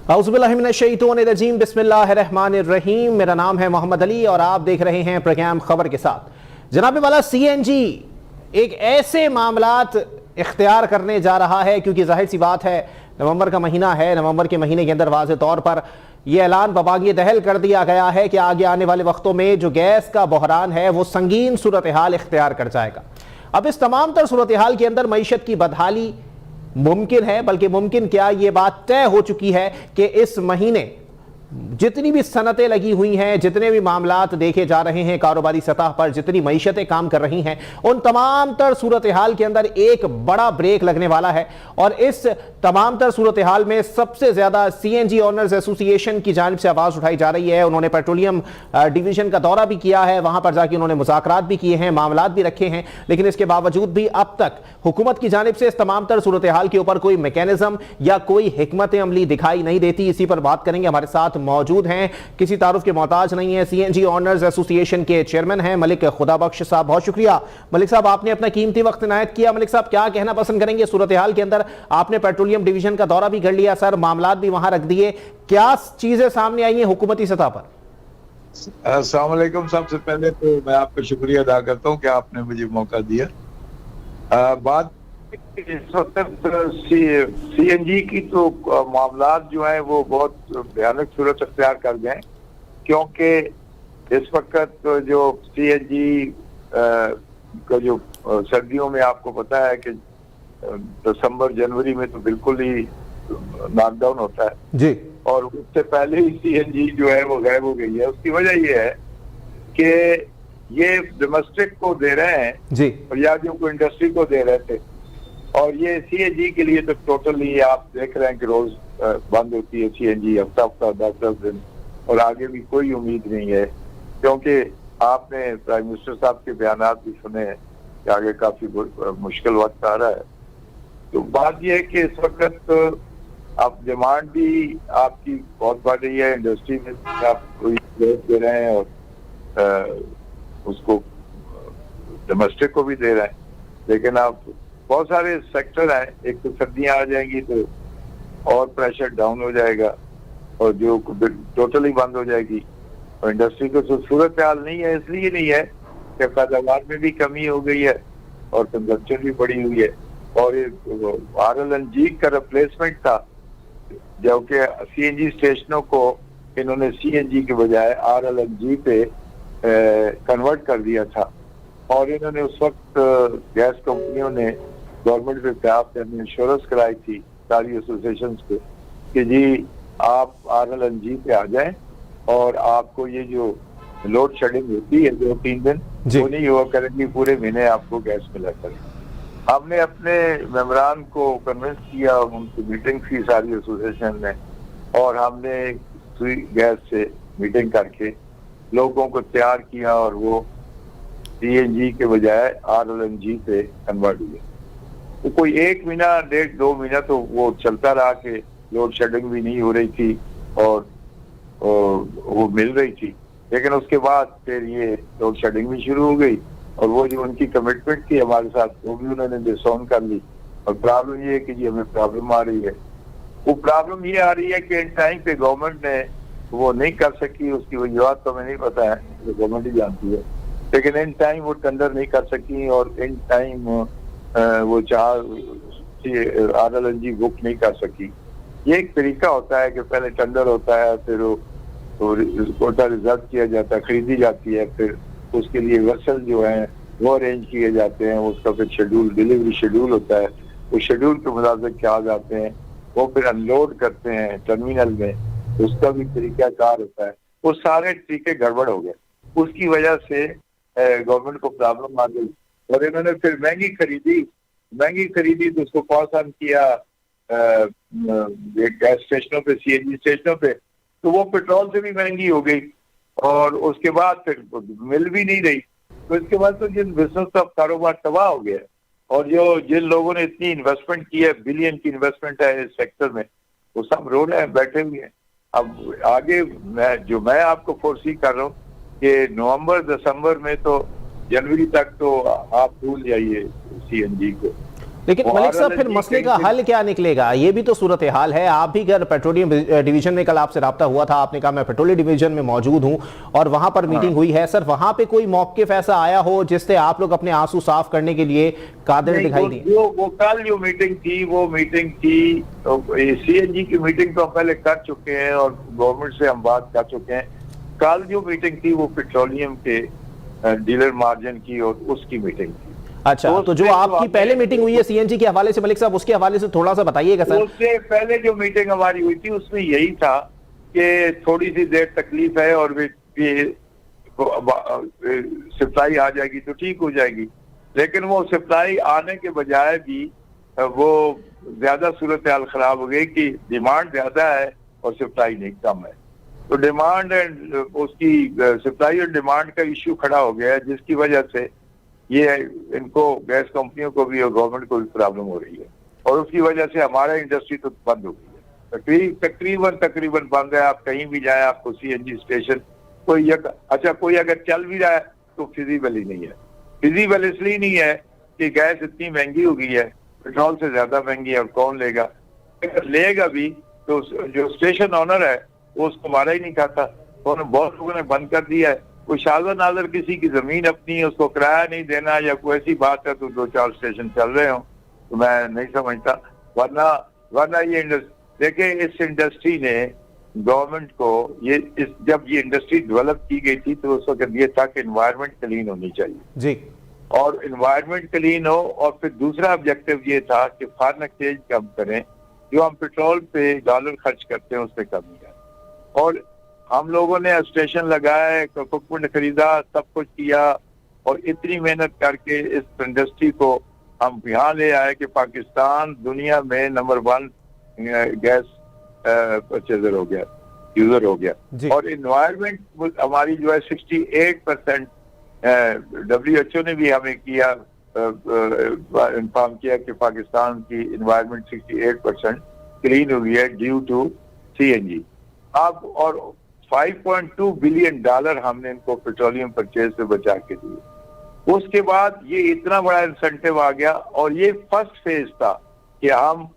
औज़ुबिल्लाहिमिनश्शैतानिर्रजीम बिस्मिल्लाहिर्रहमानिर्रहीम। मेरा नाम है मोहम्मद अली और आप देख रहे हैं प्रोग्राम खबर के साथ। जनाब वाला सीएनजी एक ऐसे मामलात इख्तियार करने जा रहा है क्योंकि जाहिर सी बात है नवंबर का महीना है। नवंबर के महीने के अंदर वाज़े तौर पर यह ऐलान बबागी दहल कर दिया गया है कि आगे आने वाले वक्तों में जो गैस का बहरान है वो संगीन सूरत हाल इख्तियार कर जाएगा। अब इस तमाम तर सूरत हाल के अंदर मईशत की बदहाली मुमकिन है, बल्कि मुमकिन क्या ये बात तय हो चुकी है कि इस महीने जितनी भी सनतें लगी हुई हैं, जितने भी मामलात देखे जा रहे हैं कारोबारी सतह पर, जितनी मईशतें काम कर रही हैं, उन तमाम तर सूरत हाल के अंदर एक बड़ा ब्रेक लगने वाला है। और इस तमाम तर सूरत हाल में सबसे ज्यादा सीएनजी ओनर्स एसोसिएशन की जानिब से आवाज उठाई जा रही है। उन्होंने पेट्रोलियम डिवीजन का दौरा भी किया है, वहां पर जाके उन्होंने मुज़ाकरात भी किए हैं, मामलात भी रखे हैं, लेकिन इसके बावजूद भी अब तक हुकूमत की जानिब से इस तमाम तर सूरत हाल के ऊपर कोई मैकेनिज्म या कोई हिकमत अमली दिखाई नहीं देती। इसी पर बात करेंगे। हमारे साथ मौजूद हैं, किसी तारुफ के मोहताज नहीं है, सीएनजी ओनर्स एसोसिएशन के चेयरमैन हैं मलिक खुदाबख्श साहब। बहुत शुक्रिया मलिक साहब, आपने अपना कीमती वक्त इनायत किया। मलिक साहब, क्या कहना पसंद करेंगे सूरत हाल के अंदर? आपने पेट्रोलियम डिवीजन का दौरा भी कर लिया सर, मामलात भी वहां रख दिए, क्या चीजें सामने आई हैं हुकूमती सतह पर? अस्सलाम वालेकुम। सबसे पहले तो मैं आपका शुक्रिया अदा करता हूँ कि आपने मुझे मौका दिया। बात इस वक्त सीएनजी की तो मामलात जो है वो बहुत भयानक सूरत अख्तियार कर गए, क्योंकि इस वक्त जो सीएनजी का जो सर्दियों में आपको पता है कि दिसंबर जनवरी में तो बिल्कुल ही लॉकडाउन होता है जी, और उससे पहले ही सीएनजी जो है वो गायब हो गई है। उसकी वजह ये है कि ये डोमेस्टिक को दे रहे हैं जी, फरियादियों को इंडस्ट्री को दे रहे थे, और ये सीएनजी के लिए तो टोटली आप देख रहे हैं कि रोज बंद होती है सीएनजी, हफ्ता हफ्ता 10-10 दिन, और आगे भी कोई उम्मीद नहीं है, क्योंकि आपने प्राइम मिनिस्टर साहब के बयानात भी सुने हैं कि आगे काफी मुश्किल वक्त आ रहा है। तो बात यह है कि इस वक्त आप डिमांड भी आपकी बहुत बढ़ रही है, इंडस्ट्री में आप कोई दे रहे हैं और उसको डोमेस्टिक को भी दे रहे हैं, लेकिन आप बहुत सारे सेक्टर हैं। एक तो सर्दियां आ जाएंगी तो और प्रेशर डाउन हो जाएगा और जो टोटली बंद हो जाएगी, और इंडस्ट्री को तो सूरत हाल नहीं है, इसलिए नहीं है कि पैदावार में भी कमी हो गई है और कंजप्शन भी बढ़ी हुई है। और ये RLNG का रिप्लेसमेंट था, जबकि सीएनजी स्टेशनों को इन्होंने सीएनजी के बजाय RLNG पे कन्वर्ट कर दिया था, और इन्होंने उस वक्त गैस कंपनियों ने गवर्नमेंट पे प्राप्त इंश्योरेंस कराई थी सारी एसोसिएशंस पे कि जी आप RLNG पे आ जाएं और आपको ये जो लोड शेडिंग होती है 2-3 दिन वो नहीं हुआ करेंगी, पूरे महीने आपको गैस मिला करेगी। हमने अपने मेंबरान को कन्विंस किया, उनकी मीटिंग की सारी एसोसिएशन ने, और हमने सुई गैस से मीटिंग करके लोगों को तैयार किया और वो सीएनजी के बजाय RLNG पे कन्वर्ट हुए। तो कोई 1 महीना 1.5-2 महीना तो वो चलता रहा कि लोड शेडिंग भी नहीं हो रही थी और वो मिल रही थी, लेकिन उसके बाद फिर ये लोड शेडिंग भी शुरू हो गई और वो जो उनकी कमिटमेंट थी हमारे साथ वो भी उन्होंने डिसऑन कर ली। और प्रॉब्लम ये है कि जी हमें प्रॉब्लम आ रही है, वो प्रॉब्लम ये आ रही है कि इन टाइम पे गवर्नमेंट ने वो नहीं कर सकी, उसकी वजूहत तो हमें नहीं पता है, तो गवर्नमेंट ही जानती है, लेकिन इन टाइम वो टेंडर नहीं कर सकी और इन टाइम वो RLNG बुक नहीं कर सकी। ये एक तरीका होता है कि पहले टेंडर होता है, फिर वो कोटा रिजर्व किया जाता है, खरीदी जाती है, फिर उसके लिए वेसल जो है वो अरेंज किए जाते हैं, उसका फिर शेड्यूल डिलीवरी शेड्यूल होता है, वो शेड्यूल के मुताबिक क्या जाते हैं, वो फिर अनलोड करते हैं टर्मिनल में, उसका भी तरीका कार होता है। वो सारे तरीके गड़बड़ हो गए, उसकी वजह से गवर्नमेंट को प्रॉब्लम आ गई और इन्होंने फिर महंगी खरीदी तो उसको पास ऑन किया गैस स्टेशनों पे, सीएनजी स्टेशनों पे, तो वो पेट्रोल से भी महंगी हो गई और उसके बाद फिर मिल भी नहीं रही। तो इसके बाद तो जिन बिजनेस का कारोबार तबाह हो गया, और जिन लोगों ने इतनी इन्वेस्टमेंट की है, बिलियन की इन्वेस्टमेंट है इस सेक्टर में, वो सब रो रहे हैं, बैठे हुए हैं। अब आगे मैं आपको फोरसी कर रहा हूँ कि नवंबर दिसंबर में तो जनवरी तक तो आप भूल जाइए सीएनजी को, लेकिन मलिक साहब फिर मसले का हल क्या निकलेगा? ये भी तो सूरत हाल है। आप भी अगर पेट्रोलियम डिवीजन में, कल आपसे राब्ता हुआ था, आपने कहा मैं पेट्रोलियम डिवीजन में मौजूद हूं और वहां पर मीटिंग हुई है। सर वहां पे कोई मौक़िफ़ ऐसा आया हो जिससे आप लोग अपने आंसू साफ करने के लिए कादिर दिखाई दिए? वो कल जो मीटिंग थी, वो मीटिंग थी सीएनजी की मीटिंग तो हम पहले कर चुके हैं और गवर्नमेंट से हम बात कर चुके हैं। कल जो मीटिंग थी वो पेट्रोलियम के डीलर मार्जिन की और उसकी मीटिंग थी। अच्छा, तो जो आपकी पहले मीटिंग हुई है सीएनजी के हवाले से, मलिक साहब उसके हवाले से थोड़ा सा बताइएगा सर। उससे पहले जो मीटिंग हमारी हुई थी उसमें यही था कि थोड़ी सी देर तकलीफ है और सप्लाई आ जाएगी तो ठीक हो जाएगी, लेकिन वो सप्लाई आने के बजाय भी वो ज्यादा सूरत हाल खराब हो गई कि डिमांड ज्यादा है और सप्लाई नहीं, कम है। तो डिमांड एंड उसकी सप्लाई और डिमांड का इश्यू खड़ा हो गया है, जिसकी वजह से ये इनको गैस कंपनियों को भी और गवर्नमेंट को भी प्रॉब्लम हो रही है और उसकी वजह से हमारा इंडस्ट्री तो बंद हो गई है, तकरीबन बंद है। आप कहीं भी जाए आपको सीएनजी स्टेशन कोई अगर चल भी रहा है तो फिजिबल ही नहीं है। फिजिबल इसलिए नहीं है कि गैस इतनी महंगी हो गई है, पेट्रोल से ज्यादा महंगी है और कौन लेगा, अगर लेगा भी तो जो स्टेशन ऑनर है वो उसको मारा ही नहीं खाता। तो बहुत लोगों ने बंद कर दिया है। कोई शाज़ा नाज़र किसी की जमीन अपनी है उसको किराया नहीं देना या कोई ऐसी बात है तो 2-4 स्टेशन चल रहे हो, तो मैं नहीं समझता। वरना ये देखिए, इस इंडस्ट्री ने गवर्नमेंट को जब ये इंडस्ट्री डेवलप की गई थी तो उस वक्त ये था कि एनवायरनमेंट क्लीन होनी चाहिए जी, और एनवायरनमेंट क्लीन हो। और फिर दूसरा ऑब्जेक्टिव ये था कि फॉरेन एक्सचेंज कम करें, जो हम पेट्रोल पे डॉलर खर्च करते हैं उससे कमी है। और हम लोगों ने स्टेशन लगाए, इक्विपमेंट खरीदा, सब कुछ किया और इतनी मेहनत करके इस इंडस्ट्री को हम यहाँ ले आए कि पाकिस्तान दुनिया में नंबर 1 गैस परचेजर हो गया, यूजर हो गया। और इन्वायरमेंट हमारी जो है 68%, WHO ने भी हमें किया इन्फॉर्म किया कि पाकिस्तान की इन्वायरमेंट 68% क्लीन हुई है ड्यू टू सीएनजी। अब और $5.2 बिलियन हमने इनको पेट्रोलियम परचेज से बचा के दिए। उसके बाद ये इतना बड़ा इंसेंटिव आ गया और ये फर्स्ट फेज था कि हम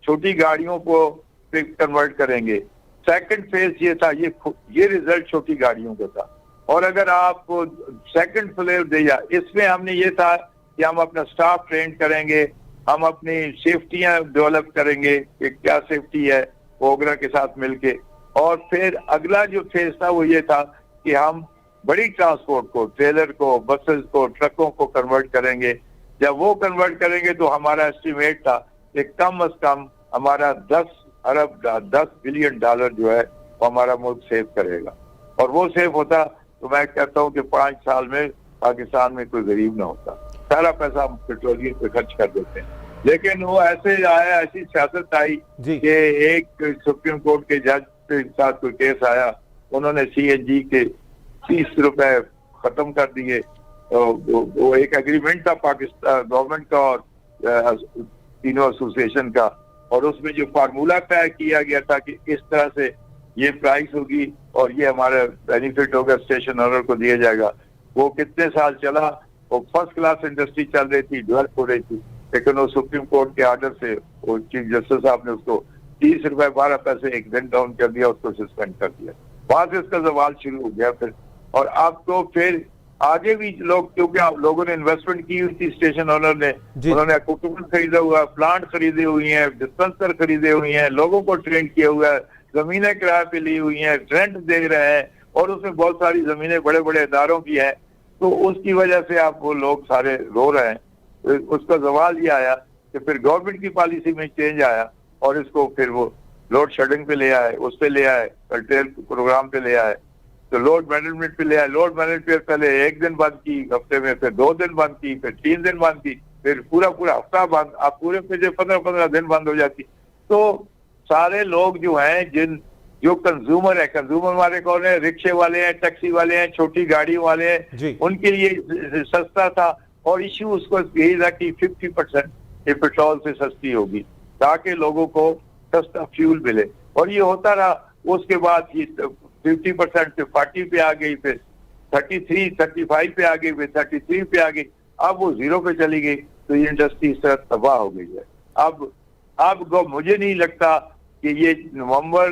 छोटी गाड़ियों को कन्वर्ट करेंगे। सेकंड फेज ये था, ये रिजल्ट छोटी गाड़ियों का था। और अगर आप सेकंड फ्लेवर दिया, इसमें हमने ये था कि हम अपना स्टाफ ट्रेन करेंगे, हम अपनी सेफ्टियां डेवलप करेंगे कि क्या सेफ्टी है ओगरा के साथ मिलके। और फिर अगला जो फेज था वो ये था कि हम बड़ी ट्रांसपोर्ट को, ट्रेलर को, बसेस को, ट्रकों को कन्वर्ट करेंगे। जब वो कन्वर्ट करेंगे तो हमारा एस्टिमेट था कि कम से कम हमारा 10 बिलियन डॉलर जो है वो हमारा मुल्क सेव करेगा। और वो सेव होता तो मैं कहता हूँ कि 5 साल में पाकिस्तान में कोई गरीब ना होता। सारा पैसा हम पेट्रोलियम पे खर्च कर देते हैं, लेकिन वो ऐसे आया, ऐसी सियासत आई कि एक सुप्रीम कोर्ट के जज के साथ कोई केस आया, उन्होंने सीएनजी के 30 रुपए खत्म कर दिए। वो एक एग्रीमेंट था पाकिस्तान गवर्नमेंट का और तीनों एसोसिएशन का, और उसमें जो फार्मूला तय किया गया था कि इस तरह से ये प्राइस होगी और ये हमारा बेनिफिट होगा, स्टेशन ओनर को दिया जाएगा। वो कितने साल चला, वो फर्स्ट क्लास इंडस्ट्री चल रही थी, डेवलप हो रही थी, लेकिन वो सुप्रीम कोर्ट के आर्डर से वो चीफ जस्टिस साहब ने उसको 30 रुपए 12 पैसे एक दिन डाउन कर दिया, उसको सस्पेंड कर दिया। वहां से इसका सवाल शुरू हो गया फिर। और अब तो फिर आगे भी लोग, क्योंकि आप लोगों ने इन्वेस्टमेंट की हुई थी, स्टेशन ओनर ने, उन्होंने इक्विपमेंट खरीदा हुआ, प्लांट खरीदे हुई हैं, डिस्पेंसर खरीदे हुई हैं, लोगों को ट्रेन किया हुआ है, जमीनें किराए पे ली हुई हैं, रेंट दे रहे हैं, और उसमें बहुत सारी जमीनें बड़े बड़े इदारों की हैं। तो उसकी वजह से आप वो लोग सारे रो रहे हैं। उसका सवाल ये आया कि फिर गवर्नमेंट की पॉलिसी में चेंज आया और इसको फिर वो लोड शेडिंग पे ले आए, उस पे ले आए, कर्टेल प्रोग्राम पे ले आए, तो लोड मैनेजमेंट पे ले आए। लोड मैनेजमेंट पहले 1 दिन बंद की हफ्ते में, फिर 2 दिन बंद की, फिर 3 दिन बंद की, फिर पूरा हफ्ता बंद। आप पूरे पे 15-15 दिन बंद हो जाती। तो सारे लोग जो हैं, जो कंज्यूमर है, कंज्यूमर हमारे कौन है, रिक्शे वाले हैं, टैक्सी वाले हैं, छोटी गाड़ी वाले हैं, उनके लिए सस्ता था। और इश्यू उसको यही था कि 50% ये पेट्रोल से सस्ती होगी ताकि लोगों को सस्ता फ्यूल मिले, और ये होता रहा। उसके बाद ये 50% से 40 पे आ गई, फिर 33, 35 पे आ गई, फिर 33 पे आ गई, अब वो 0 पे चली गई। तो ये इंडस्ट्री इस तरह तबाह हो गई है। अब मुझे नहीं लगता कि ये नवंबर,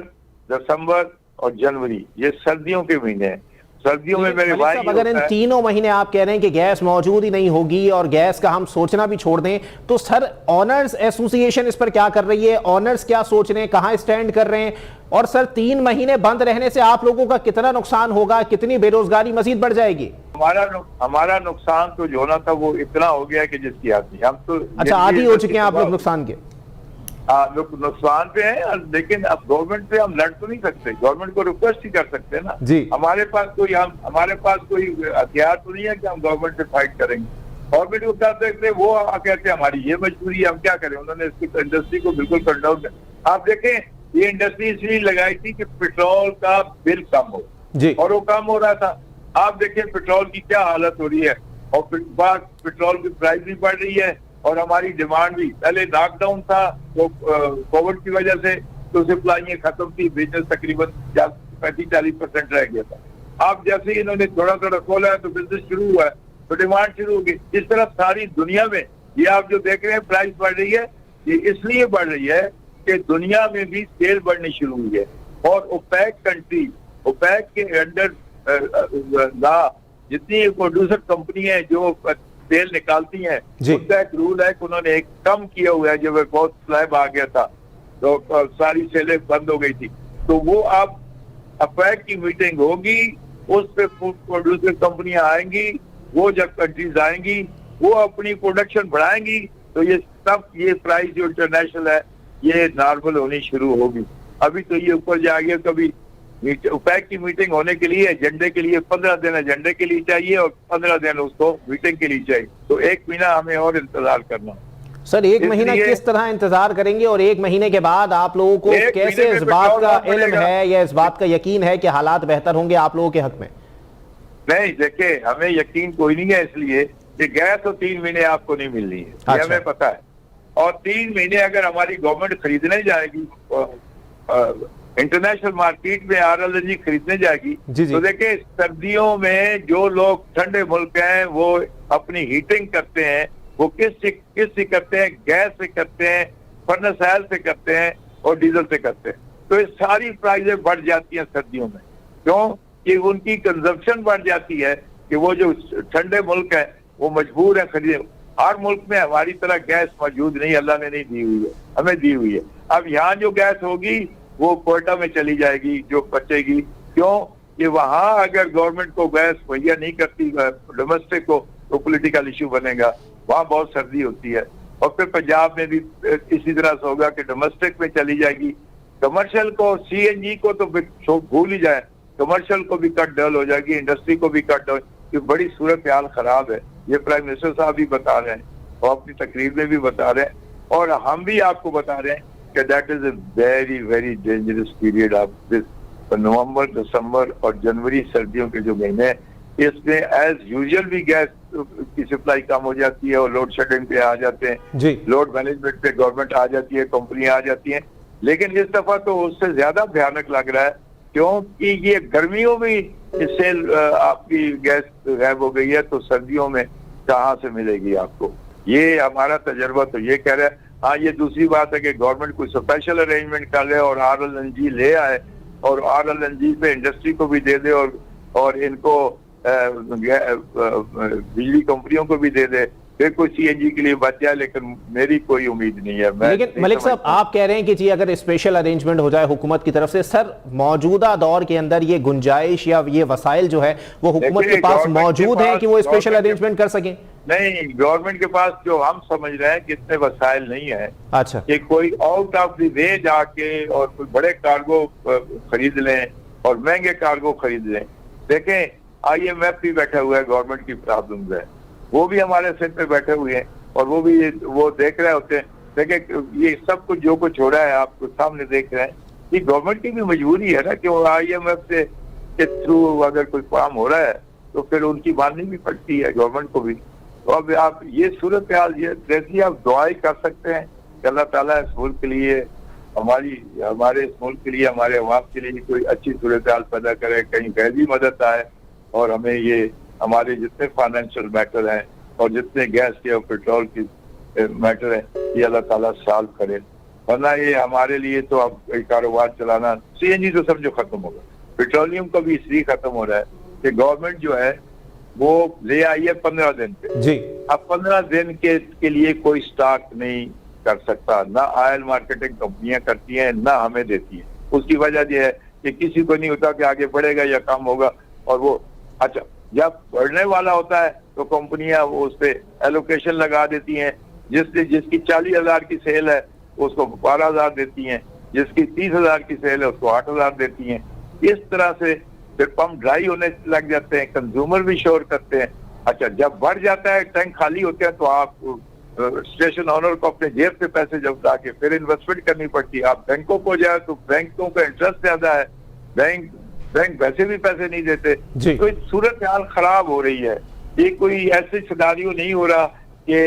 दिसंबर और जनवरी ये सर्दियों के महीने हैं। सर्दियों में मेरे भाई, अगर इन तीनों महीने आप कह रहे हैं कि गैस मौजूद ही नहीं होगी और गैस का हम सोचना भी छोड़ दें, तो सर ऑनर्स एसोसिएशन इस पर क्या कर रही है? ऑनर्स क्या सोच रहे हैं, कहां स्टैंड कर रहे हैं? और सर 3 महीने बंद रहने से आप लोगों का कितना नुकसान होगा, कितनी बेरोजगारी मजीद बढ़ जाएगी? हमारा नुकसान तो जो होना था वो इतना हो गया कि जिसकी आदमी हम तो अच्छा आदी हो चुके हैं आप लोग नुकसान के। नुकसान पे है, लेकिन अब गवर्नमेंट से हम लड़ तो नहीं सकते, गवर्नमेंट को रिक्वेस्ट ही कर सकते हैं ना जी। हमारे पास कोई हथियार तो नहीं है कि हम गवर्नमेंट से फाइट करेंगे। गवर्नमेंट को क्या सकते, वो कहते हैं हमारी ये मजबूरी है, हम क्या करें। उन्होंने इसकी इंडस्ट्री को बिल्कुल कंट्रोल कर। आप देखें ये इंडस्ट्री इसलिए लगाई थी कि पेट्रोल का बिल कम हो जी, और वो कम हो रहा था। आप देखिए पेट्रोल की क्या हालत हो रही है, और पेट्रोल की प्राइस भी बढ़ रही है और हमारी डिमांड भी। पहले लॉकडाउन था तो कोविड की वजह से तो सप्लाइयां खत्म थी, बिजनेस तकरीबन 35-40% रह गया था। अब जैसे ही इन्होंने थोड़ा थोड़ा खोला है तो बिजनेस शुरू हुआ है, तो डिमांड शुरू होगी। इस तरह सारी दुनिया में ये आप जो देख रहे हैं प्राइस बढ़ रही है, ये इसलिए बढ़ रही है कि दुनिया में भी सेल बढ़नी शुरू हुई है। और ओपेक कंट्री, ओपेक के अंडर जितनी प्रोड्यूसर कंपनी है जो तेल निकालती हैं, उनका एक रूल है कि उन्होंने एक कम किया हुआ है। जब बहुत स्लैब आ गया था तो सारी सेलें बंद हो गई थी, तो वो अब ओपेक की मीटिंग होगी, उस पे प्रोड्यूसर कंपनियां आएंगी, वो जब कंट्रीज आएंगी वो अपनी प्रोडक्शन बढ़ाएंगी, तो ये सब ये प्राइस जो इंटरनेशनल है ये नॉर्मल होनी शुरू होगी। अभी तो ये ऊपर जाएगा। कभी ओपेक की मीटिंग होने के लिए एजेंडे के लिए 15 दिन एजेंडे के लिए चाहिए और 15 दिन उसको मीटिंग के लिए चाहिए, तो 1 महीना हमें और इंतजार करना। सर 1 महीना किस तरह इंतजार करेंगे? और 1 महीने के बाद आप लोगों को कैसे इस बात का इल्म है या इस बात का यकीन है कि हालात बेहतर होंगे आप लोगों के हक में? नहीं देखिए, हमें यकीन कोई नहीं है, इसलिए कि गैस तो 3 महीने आपको नहीं मिलनी है। अच्छा। ये हमें पता है। और 3 महीने अगर हमारी गवर्नमेंट खरीदने जाएगी, इंटरनेशनल मार्केट में RLNG खरीदने जाएगी, तो देखिए सर्दियों में जो लोग ठंडे मुल्क हैं वो अपनी हीटिंग करते हैं, वो किस से करते हैं? गैस से करते हैं, फर्नेस ऑयल से करते हैं और डीजल से करते हैं। तो ये सारी प्राइसें बढ़ जाती हैं सर्दियों में। क्यों? कि उनकी कंजप्शन बढ़ जाती है, कि वो जो ठंडे मुल्क है वो मजबूर है खरीदे। हर मुल्क में हमारी तरह गैस मौजूद नहीं, अल्लाह ने नहीं दी हुई है, हमें दी हुई है। अब यहाँ जो गैस होगी वो कोयटा में चली जाएगी, जो बचेगी। क्यों? कि वहां अगर गवर्नमेंट को गैस मुहैया नहीं करती डोमेस्टिक को, तो पॉलिटिकल इशू बनेगा। वहां बहुत सर्दी होती है। और फिर पंजाब में भी इसी तरह से होगा कि डोमेस्टिक में चली जाएगी। कमर्शियल को, CNG को तो भूल ही जाए, कमर्शियल को भी कट डाउन हो जाएगी, इंडस्ट्री को भी कट डाउन। ये बड़ी सूरत हाल खराब है। ये प्राइम मिनिस्टर साहब भी बता रहे हैं और अपनी तकरीर में भी बता रहे हैं, और हम भी आपको बता रहे हैं कि that is a very very dangerous period of this. नवंबर, दिसंबर और जनवरी सर्दियों के जो महीने हैं, इसमें एज यूजुअल भी गैस की सप्लाई कम हो जाती है और लोड शेडिंग पे आ जाते हैं, लोड मैनेजमेंट पे गवर्नमेंट आ जाती है, कंपनियां आ जाती हैं। लेकिन इस दफा तो उससे ज्यादा भयानक लग रहा है, क्योंकि ये गर्मियों में इससे आपकी गैस गायब हो गई है, तो सर्दियों में कहाँ से मिलेगी आपको? ये हमारा तजर्बा तो ये कह रहा है। हाँ, ये दूसरी बात है कि गवर्नमेंट कोई स्पेशल अरेंजमेंट कर ले और RLNG ले आए और RLNG पे इंडस्ट्री को भी दे दे और इनको बिजली कंपनियों को भी दे दे, फिर कोई CNG के लिए बच जाए। लेकिन मेरी कोई उम्मीद नहीं है। लेकिन मलिक साहब आप कह रहे हैं कि जी अगर स्पेशल अरेंजमेंट हो जाए हुकूमत की तरफ से, सर मौजूदा दौर के अंदर ये गुंजाइश या ये वसाइल जो है वो हुकूमत के पास मौजूद है कि वो स्पेशल अरेंजमेंट कर सकें? नहीं, गवर्नमेंट के पास जो हम समझ रहे हैं कि इतने वसाइल नहीं है। अच्छा, कि कोई आउट ऑफ द वे जाके और कोई बड़े कार्गो खरीद लें और महंगे कार्गो खरीद लें। देखें IMF भी बैठा हुआ है, गवर्नमेंट की प्रॉब्लम है, वो भी हमारे सिर पे बैठे हुए हैं और वो देख रहे होते हैं। देखिए ये सब कुछ जो कुछ हो रहा है आपको सामने देख रहे हैं, ये गवर्नमेंट की भी मजबूरी है ना कि वो IMF से के थ्रू अगर कोई काम हो रहा है तो फिर उनकी माननी भी पड़ती है गवर्नमेंट को भी। तो अब आप ये सूरत हाल ये जैसी आप दुआएं कर सकते हैं कि अल्लाह ताला इस मुल्क के लिए हमारे इस मुल्क के लिए, हमारे अवाम के लिए कोई अच्छी सूरत हाल पैदा करे, कहीं गैरी मदद आए और हमें ये हमारे जितने फाइनेंशियल मैटर हैं और जितने गैस के और पेट्रोल की मैटर है, ये अल्लाह ताला सॉल्व करे, वरना ये हमारे लिए तो अब कारोबार चलाना, सीएनजी तो समझो खत्म होगा। पेट्रोलियम का भी इसलिए खत्म हो रहा है कि गवर्नमेंट जो है वो ले आई है 15 दिन पे जी। अब 15 दिन के लिए कोई स्टॉक नहीं कर सकता, ना ऑयल मार्केटिंग कंपनियां करती हैं ना हमें देती हैं। उसकी वजह यह है कि किसी को नहीं होता कि आगे बढ़ेगा या कम होगा, और वो अच्छा जब बढ़ने वाला होता है तो कंपनियां वो उस पर एलोकेशन लगा देती हैं, जिसकी 40,000 की सेल है उसको 12,000 देती हैं, जिसकी 30,000 की सेल है उसको 8,000 देती हैं। इस तरह से फिर पंप ड्राई होने लग जाते हैं, कंज्यूमर भी शोर करते हैं। अच्छा जब बढ़ जाता है, टैंक खाली होते हैं, तो आप स्टेशन ओनर को अपने जेब से पैसे जब लाके फिर इन्वेस्टमेंट करनी पड़ती है। आप बैंकों को जाए तो बैंकों का इंटरेस्ट ज्यादा है, बैंक वैसे भी पैसे नहीं देते, तो सूरत हाल खराब हो रही है। ये कोई ऐसे सिनारियो नहीं हो रहा कि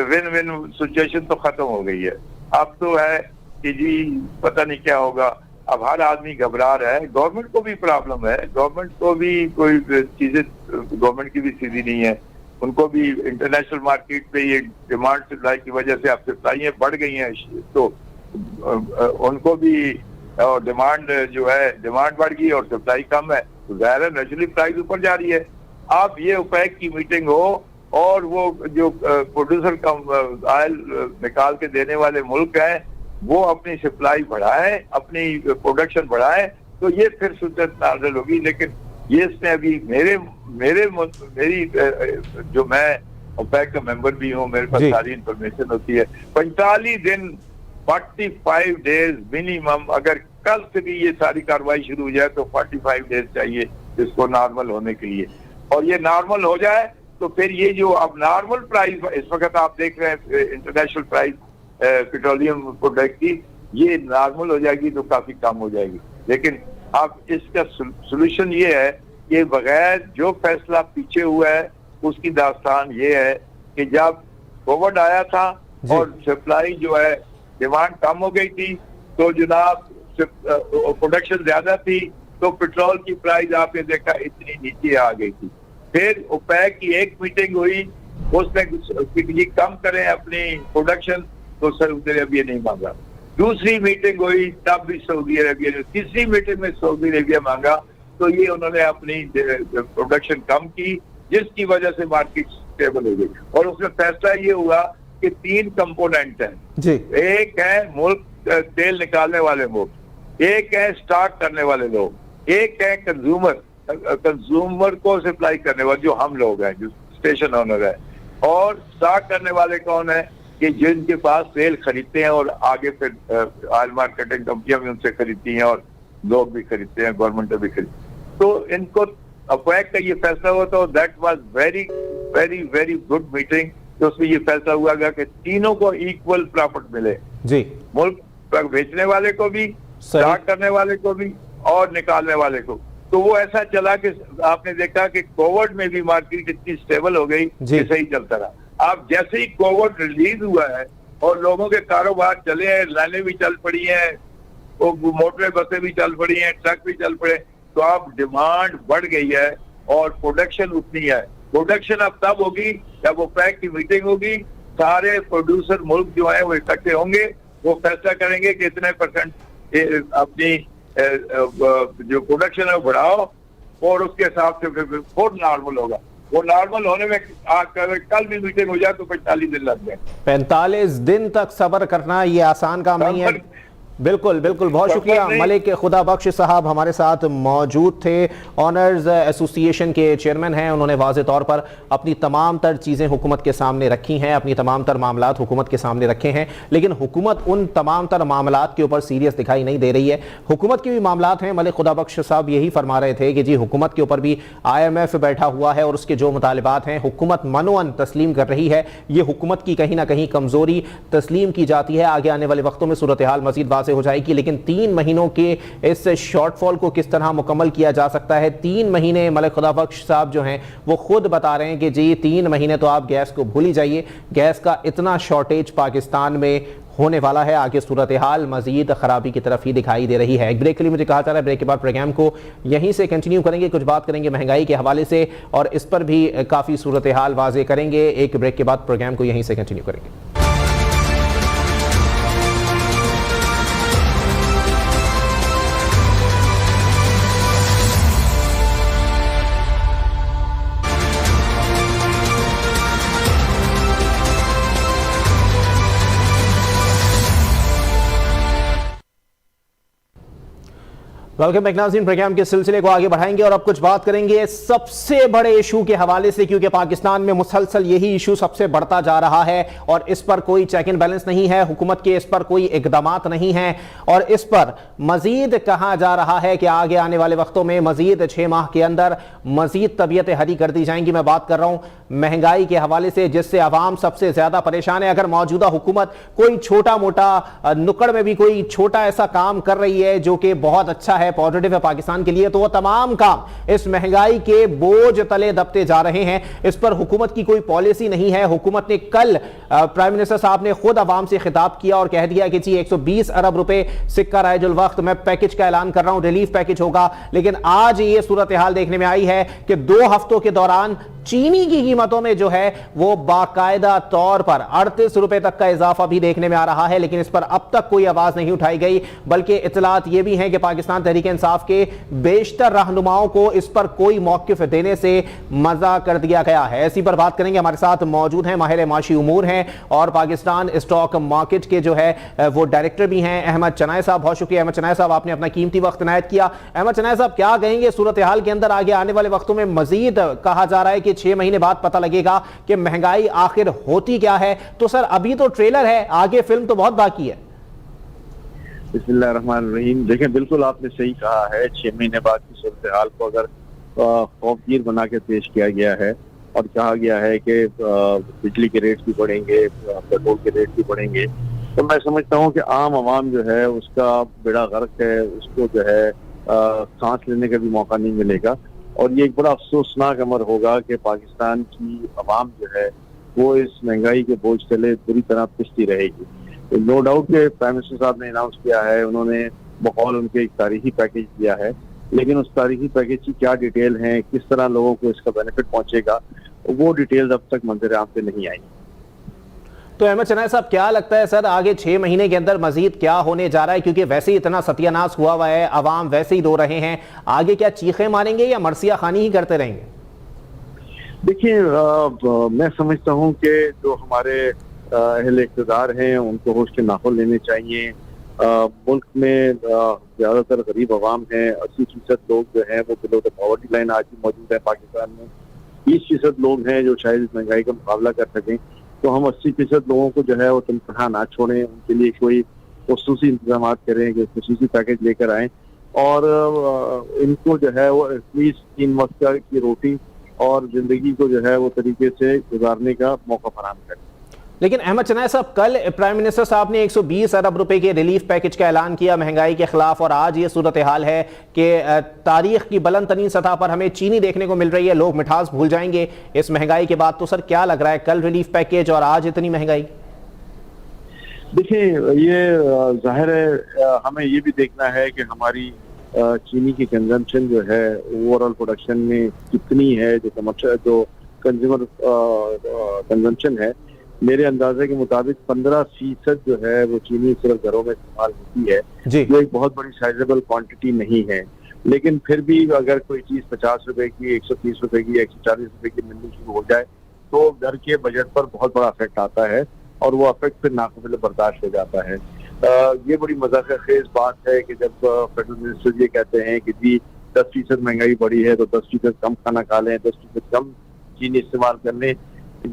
विन विन सिचुएशन तो खत्म हो गई है। अब तो है कि जी पता नहीं क्या होगा, अब हर आदमी घबरा रहा है। गवर्नमेंट को भी प्रॉब्लम है, गवर्नमेंट को भी कोई चीजें, गवर्नमेंट की भी सीधी नहीं है, उनको भी इंटरनेशनल मार्केट पे ये डिमांड सप्लाई की वजह से अब सप्लाइयाँ बढ़ गई हैं, तो उनको भी और डिमांड जो है, डिमांड बढ़ गई और सप्लाई कम है, तो ज़ाहिर है नेचुरली प्राइस ऊपर जा रही है। अब ये ओपेक की मीटिंग हो और वो जो प्रोड्यूसर ऑयल निकाल के देने वाले मुल्क हैं वो अपनी सप्लाई बढ़ाए, अपनी प्रोडक्शन बढ़ाए, तो ये फिर सूरत नाज़िल होगी। लेकिन ये इसमें अभी मेरी जो मैं ओपेक का मेंबर भी हूँ, मेरे पास सारी इंफॉर्मेशन होती है। 45 दिन 45 डेज मिनिमम, अगर कल से भी ये सारी कार्रवाई शुरू हो जाए तो 45 डेज चाहिए इसको नॉर्मल होने के लिए, और ये नॉर्मल हो जाए तो फिर ये जो अब नॉर्मल प्राइस इस वक्त आप देख रहे हैं इंटरनेशनल प्राइस पेट्रोलियम प्रोडक्ट की, ये नॉर्मल हो जाएगी तो काफी कम हो जाएगी। लेकिन अब इसका सोल्यूशन ये है कि बगैर जो फैसला पीछे हुआ है उसकी दास्तान ये है कि जब कोविड आया था और सप्लाई जो है डिमांड कम हो गई थी, तो जनाब प्रोडक्शन ज्यादा थी, तो पेट्रोल की प्राइस आपने देखा इतनी नीचे आ गई थी। फिर ओपेक की एक मीटिंग हुई, उसने कम करें अपनी प्रोडक्शन, तो सऊदी अरबिया नहीं मांगा। दूसरी मीटिंग हुई तब भी सऊदी अरबिया ने, तीसरी मीटिंग में सऊदी अरबिया मांगा, तो ये उन्होंने अपनी प्रोडक्शन कम की, जिसकी वजह से मार्केट स्टेबल हो गई। और उसमें फैसला ये हुआ कि 3 कंपोनेंट हैं, एक है मुल्क तेल निकालने वाले मुल्क, एक है स्टॉक करने वाले लोग, एक है कंज्यूमर को सप्लाई करने वाले जो हम लोग हैं, जो स्टेशन ओनर है। और स्टॉक करने वाले कौन है कि जिनके पास तेल खरीदते हैं और आगे फिर ऑयल मार्केटिंग कंपनियां भी उनसे खरीदती हैं और लोग भी खरीदते हैं, गवर्नमेंट भी खरीदती है। तो इनको ओपेक का ये फैसला हुआ, तो that was very very very good meeting. तो उसमें ये फैसला हुआ गया कि तीनों को इक्वल प्रॉफिट मिले जी, मुल्क बेचने वाले को भी, स्टॉक करने वाले को भी और निकालने वाले को। तो वो ऐसा चला कि आपने देखा कि कोविड में भी मार्केट इतनी स्टेबल हो गई कि सही चलता रहा। अब जैसे ही कोविड रिलीज हुआ है और लोगों के कारोबार चले हैं, लाइनें भी चल पड़ी हैं, मोटर बसें भी चल पड़ी हैं, ट्रक भी चल पड़े, तो अब डिमांड बढ़ गई है और प्रोडक्शन उतनी है। प्रोडक्शन अब तब होगी जब ओपेक की मीटिंग होगी, सारे प्रोड्यूसर मुल्क जो है वो इकट्ठे होंगे, वो फैसला करेंगे कि इतने % अपनी जो प्रोडक्शन है वो बढ़ाओ, और उसके हिसाब से फिर नॉर्मल होगा। वो नॉर्मल होने में कल भी मीटिंग हो जाए तो 45 दिन लग जाए। 45 दिन तक सब्र करना ये आसान काम नहीं है। बिल्कुल बिल्कुल, बहुत शुक्रिया। मलिक खुदा बख्श साहब हमारे साथ मौजूद थे, ऑनर्स एसोसिएशन के चेयरमैन हैं। उन्होंने वाज़े तौर पर अपनी तमाम तर चीज़ें हुकूमत के सामने रखी हैं, अपनी तमाम तर मामलात हुकूमत के सामने रखे हैं, लेकिन हुकूमत उन तमाम तर मामलात के ऊपर सीरियस दिखाई नहीं दे रही है। हुकूमत के भी मामलात हैं, मलिक खुदा बख्श साहब यही फरमा रहे थे कि जी हुकूमत के ऊपर भी IMF बैठा हुआ है और उसके जो मुतालिबात हैं हुकूमत मनोअन तस्लीम कर रही है। ये हुकूमत की कहीं ना कहीं कमज़ोरी तस्लीम की जाती है। आगे आने वाले वक्तों में सूरत हाल मज़ीद हो जाएगी, लेकिन 3 महीनों के इस शॉर्टफॉल को किस तरह मुकम्मल किया जा सकता है। 3 महीने मलिक खुदा बख्श साहब जो हैं वो खुद बता रहे हैं कि जी 3 महीने तो आप गैस को भूल ही जाइए, गैस का इतना शॉर्टेज पाकिस्तान में होने वाला है। आगे सूरत हाल मजीद खराबी की तरफ ही दिखाई दे रही है। एक ब्रेक के लिए मुझे कहा जा रहा है, ब्रेक के बाद प्रोग्राम को यहीं से कंटिन्यू करेंगे। कुछ बात करेंगे महंगाई के हवाले से और इस पर भी काफ़ी सूरत हाल वाजे करेंगे। एक ब्रेक के बाद प्रोग्राम को यहीं से कंटिन्यू करेंगे। वेलकम बैक नाज़रीन, प्रोग्राम के सिलसिले को आगे बढ़ाएंगे और अब कुछ बात करेंगे सबसे बड़े इशू के हवाले से, क्योंकि पाकिस्तान में मुसलसल यही इशू सबसे बढ़ता जा रहा है और इस पर कोई चेक एंड बैलेंस नहीं है। हुकूमत के इस पर कोई इकदामात नहीं है और इस पर मजीद कहा जा रहा है कि आगे आने वाले वक्तों में मजीद 6 माह के अंदर मजीद तबीयतें हरी कर दी जाएंगी। मैं बात कर रहा हूं महंगाई के हवाले से, जिससे आवाम सबसे ज्यादा परेशान है। अगर मौजूदा हुकूमत कोई छोटा मोटा नुक्कड़ में भी कोई छोटा ऐसा काम कर रही है जो कि बहुत अच्छा है, पॉजिटिव है पाकिस्तान के लिए, तो वो तमाम काम इस महंगाई के बोझ तले दबते जा रहे हैं। इस पर हुकूमत की कोई पॉलिसी नहीं है। हुकूमत ने कल प्राइम मिनिस्टर साहब ने खुद आवाम से खिताब किया और कह दिया कि जी 120 अरब रुपए सिक्का राइजुल वक्त मैं पैकेज का ऐलान कर रहा हूं, रिलीफ पैकेज होगा। लेकिन आज ये सूरत हाल देखने में आई है कि 2 हफ्तों के दौरान चीनी की कीमतों में जो है वो बाकायदा तौर पर 38 रुपए तक का इजाफा भी देखने में आ रहा है, लेकिन इस पर अब तक कोई आवाज नहीं उठाई गई। बल्कि इतलात ये भी हैं कि पाकिस्तान तहरीक इंसाफ के बेशतर रहनुमाओं को इस पर कोई मौकिफ देने से मजा कर दिया गया है। इसी पर बात करेंगे। हमारे साथ मौजूद हैं माहिर माशी उमूर हैं और पाकिस्तान स्टॉक मार्केट के जो है वो डायरेक्टर भी हैं अहमद चनाय साहब। बहुत शुक्रिया अहमद चनाय साहब, आपने अपना कीमती वक्त इनायत किया। अहमद चनाय साहब, क्या कहेंगे सूरत हाल के अंदर आगे आने वाले वक्तों में मजीद कहा जा रहा है कि 6 महीने बाद पता लगेगा कि महंगाई आखिर होती क्या है। तो सर अभी तो ट्रेलर है, आगे फिल्म तो बहुत बाकी है। बिस्मिल्लाहिर्रहमानिर्रहीम। देखें, बिल्कुल आपने सही कहा है। 6 महीने बाद की सूरत हाल को अगर खौफगीर बना के पेश किया गया है और कहा गया है कि बिजली के रेट भी बढ़ेंगे, पेट्रोल के रेट भी बढ़ेंगे, तो मैं समझता हूँ कि आम आवाम जो है उसका बेड़ा गर्क है, उसको जो है सांस लेने का भी मौका नहीं मिलेगा। और ये एक बड़ा अफसोसनाक अमर होगा कि पाकिस्तान की आवाम जो है वो इस महंगाई के बोझ तले बुरी तरह पिसती रहेगी। तो नो डाउट के प्राइम मिनिस्टर साहब ने अनाउंस किया है, उन्होंने बकौल उनके एक तारीखी पैकेज दिया है, लेकिन उस तारीखी पैकेज की क्या डिटेल है, किस तरह लोगों को इसका बेनिफिट पहुंचेगा, वो डिटेल्स अब तक मंजर आम पे नहीं आई। तो अहमद चनाय साहब, क्या लगता है सर आगे 6 महीने के अंदर मजीद क्या होने जा रहा है? क्योंकि वैसे ही इतना सत्यानाश हुआ है, अवाम वैसे ही रो रहे हैं, आगे क्या चीखें मारेंगे या मरसिया खानी ही करते रहेंगे? देखिए, मैं समझता हूँ कि जो हमारे अहले इक़्तिदार हैं उनको होश के नाखुन लेने चाहिए। मुल्क में ज्यादातर गरीब आवाम है, 80% लोग जो है वो बिलो द पॉवर्टी लाइन आज भी मौजूद है पाकिस्तान में। 20% लोग हैं जो शायद इस महंगाई का मुकाबला कर सकें। तो हम 80% लोगों को जो है वो तनहा ना छोड़ें, उनके लिए कोई खुसूसी इंतजाम करें, कि खुसूसी पैकेज लेकर आएँ और इनको जो है वो एटलीस्ट 3 वक्त की रोटी और जिंदगी को जो है वो तरीके से गुजारने का मौका फराहम करें। लेकिन अहमद चनाय साहब, कल प्राइम मिनिस्टर साहब ने 120 अरब रुपए के रिलीफ पैकेज का ऐलान किया महंगाई के खिलाफ और आज ये सूरत हाल है कि तारीख की बुलंद तरीन सतह पर हमें चीनी देखने को मिल रही है। लोग मिठास भूल जाएंगे इस महंगाई के बाद। तो सर क्या लग रहा है, कल रिलीफ पैकेज और आज इतनी महंगाई? देखिए, ये जाहिर है हमें ये भी देखना है कि हमारी चीनी की कंजम्पशन जो है ओवरऑल प्रोडक्शन में कितनी है। जो कंज्यूमर कंजम्पशन है, मेरे अंदाजे के मुताबिक 15% जो है वो चीनी सिर्फ घरों में इस्तेमाल होती है, जो एक बहुत बड़ी साइजेबल क्वांटिटी नहीं है। लेकिन फिर भी अगर कोई चीज 50 रुपए की, 130 रुपए की, 140 रुपए की मिलनी शुरू हो जाए तो घर के बजट पर बहुत बड़ा इफेक्ट आता है और वो इफेक्ट फिर नाकाबिल बर्दाश्त हो जाता है। ये बड़ी मज़ाक़-ए-ख़ेज़ बात है कि जब फेडरल मिनिस्टर ये कहते हैं कि जी 10% महंगाई बढ़ी है तो 10% कम खाना खा लें, 10% कम चीनी इस्तेमाल कर लें।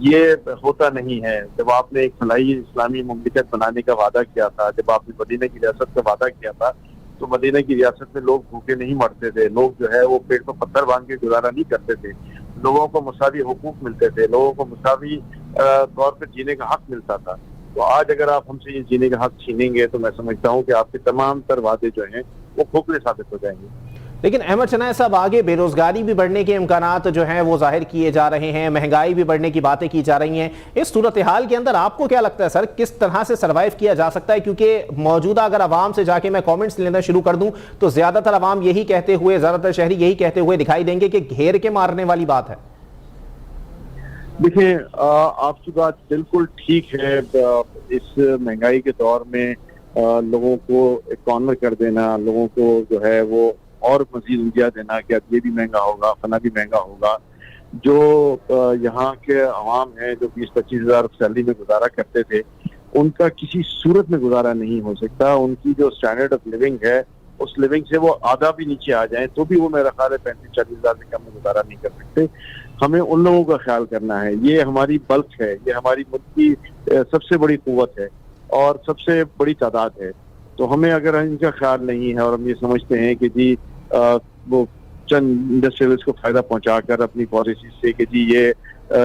ये होता नहीं है। जब आपने एक फलाही इस्लामी मुमलिकत बनाने का वादा किया था, जब आपने मदीना की रियासत का वादा किया था, तो मदीना की रियासत में लोग भूखे नहीं मरते थे। लोग जो है वो पेट पर पत्थर बांध के गुजारा नहीं करते थे। लोगों को मुसावी हुकूक मिलते थे, लोगों को मुसावी तौर पर जीने का हक मिलता था। तो आज अगर आप हमसे ये जीने का हक छीनेंगे तो मैं समझता हूँ कि आपके तमाम तर वादे जो हैं वो खोखले साबित हो जाएंगे। लेकिन अहमद शनाया साहब, आगे बेरोजगारी भी बढ़ने के इम्कानात जो हैं वो जाहिर किए जा रहे हैं, महंगाई भी बढ़ने की बातें की जा रही हैं। इस सूरत हाल के अंदर आपको क्या लगता है सर, किस तरह से सर्वाइव किया जा सकता है? क्योंकि मौजूदा अगर आवाम से जाके मैं कमेंट्स लेना शुरू कर दूं तो ज्यादातर आवाम यही कहते हुए, ज्यादातर शहरी यही कहते हुए दिखाई देंगे कि घेर के मारने वाली बात है। देखिए, आपकी बात बिल्कुल ठीक है। इस महंगाई के दौर में लोगों को एक कॉर्नर कर देना, लोगों को जो है वो और मजीद उलझा देना कि अब ये भी महंगा होगा, फला भी महंगा होगा। जो यहाँ के अवाम है जो 20-25 हज़ार सैलरी में गुजारा करते थे, उनका किसी सूरत में गुजारा नहीं हो सकता। उनकी जो स्टैंडर्ड ऑफ लिविंग है, उस लिविंग से वो आधा भी नीचे आ जाए तो भी वो मेरा ख्याल है 35-40 हज़ार से कम में गुजारा नहीं कर सकते। हमें उन लोगों का ख्याल करना है। ये हमारी बल्क है, ये हमारी मुल्क की सबसे बड़ी कुव्वत है और सबसे बड़ी तादाद है। तो हमें अगर इनका ख्याल नहीं है और हम ये समझते हैं कि जी वो चंद इंडस्ट्रियलिस्ट को फायदा पहुंचाकर अपनी पॉलिसी से कि जी ये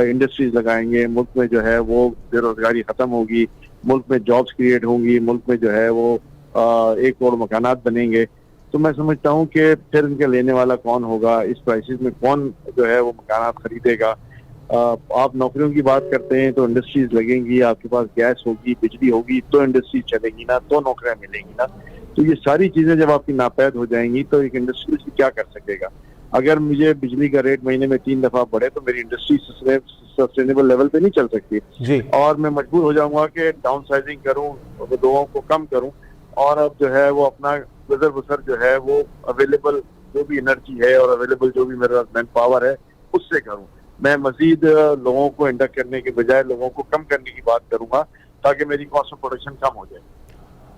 इंडस्ट्रीज लगाएंगे, मुल्क में जो है वो बेरोजगारी खत्म होगी, मुल्क में जॉब्स क्रिएट होंगी, मुल्क में जो है वो 1 करोड़ मकानात बनेंगे, तो मैं समझता हूँ कि फिर इनके लेने वाला कौन होगा, इस प्राइसेस में कौन जो है वो मकानात खरीदेगा। आप नौकरियों की बात करते हैं तो इंडस्ट्रीज लगेंगी, आपके पास गैस होगी, बिजली होगी तो इंडस्ट्रीज चलेगी ना, तो नौकरियां मिलेंगी ना। तो ये सारी चीजें जब आपकी नापैद हो जाएंगी तो एक इंडस्ट्री क्या कर सकेगा? अगर मुझे बिजली का रेट महीने में 3 दफा बढ़े तो मेरी इंडस्ट्री सस्टेनेबल लेवल पे नहीं चल सकती जी। और मैं मजबूर हो जाऊंगा कि डाउन साइजिंग करूं, लोगों को कम करूं और अब जो है वो अपना गुजर बसर जो है वो अवेलेबल जो भी एनर्जी है और अवेलेबल जो भी मेरा मैन पावर है उससे करूं। मैं मजीद लोगों को इंडक्ट करने के बजाय लोगों को कम करने की बात करूंगा ताकि मेरी कॉस्ट ऑफ प्रोडक्शन कम हो जाए।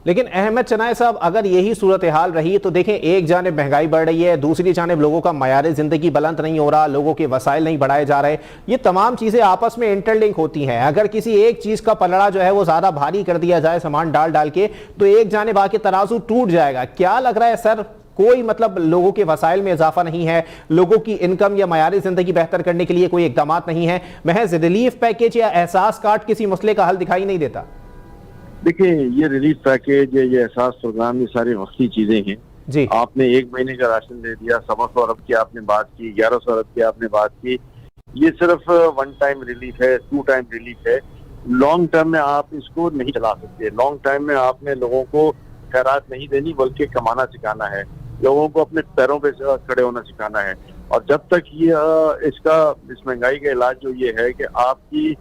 लेकिन अहमद शनाया साहब, अगर यही सूरत हाल रही तो देखें, एक जानिब महंगाई बढ़ रही है, दूसरी जानिब लोगों का मयार जिंदगी बुलंद नहीं हो रहा, लोगों के वसाइल नहीं बढ़ाए जा रहे। ये तमाम चीजें आपस में इंटरलिंक होती हैं। अगर किसी एक चीज का पलड़ा जो है वो ज्यादा भारी कर दिया जाए सामान डाल डाल के, तो एक जानिब आके तराजू टूट जाएगा। क्या लग रहा है सर, कोई मतलब लोगों के वसाइल में इजाफा नहीं है, लोगों की इनकम या मयारी जिंदगी बेहतर करने के लिए कोई इकदाम नहीं है, महज रिलीफ पैकेज या एहसास कार्ड किसी मसले का हल दिखाई नहीं देता? देखिए, ये रिलीफ पैकेज, ये एहसास प्रोग्राम, ये सारी वक्ती चीजें हैं जी। आपने 1 महीने का राशन दे दिया, 125 अरब की आपने बात की, 1100 अरब की आपने बात की, ये सिर्फ 1 टाइम रिलीफ है, 2 टाइम रिलीफ है। लॉन्ग टर्म में आप इसको नहीं चला सकते। लॉन्ग टर्म में आपने लोगों को खैरात नहीं देनी बल्कि कमाना सिखाना है, लोगों को अपने पैरों पे खड़े होना सिखाना है। और जब तक ये इस महंगाई का इलाज जो ये है कि आपकी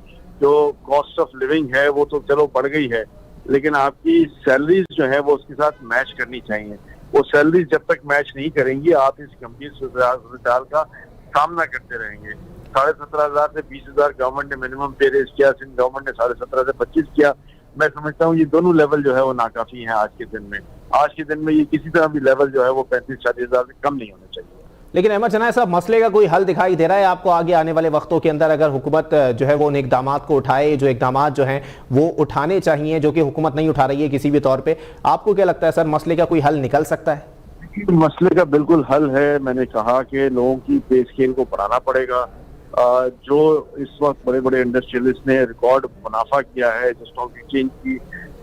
जो कॉस्ट ऑफ लिविंग है वो तो चलो बढ़ गई है, लेकिन आपकी सैलरीज जो है वो उसके साथ मैच करनी चाहिए। वो सैलरीज जब तक मैच नहीं करेंगी आप इस गंभीर सूरत का सामना करते रहेंगे। 17,500 से 20,000 गवर्नमेंट ने मिनिमम पे रेज किया, सिंध गवर्नमेंट ने 17.5 से 25 किया। मैं समझता हूँ ये दोनों लेवल जो है वो नाकाफी है आज के दिन में। आज के दिन में ये किसी तरह भी लेवल जो है वो 35-40 हज़ार से कम नहीं होना चाहिए। लेकिन अहमद शनाया साहब, मसले का कोई हल दिखाई दे रहा है आपको आगे आने वाले वक्तों के अंदर? अगर हुकूमत जो है वो उन इकदामात को उठाए जो इकदामात जो हैं वो उठाने चाहिए, जो कि हुकूमत नहीं उठा रही है किसी भी तौर पे, आपको क्या लगता है सर, मसले का कोई हल निकल सकता है? मसले का बिल्कुल हल है। मैंने कहा कि लोगों की पे स्केल को बढ़ाना पड़ेगा। जो इस वक्त बड़े बड़े इंडस्ट्रियलिस्ट ने रिकॉर्ड मुनाफा किया है, जो स्टॉक एक्सचेंज की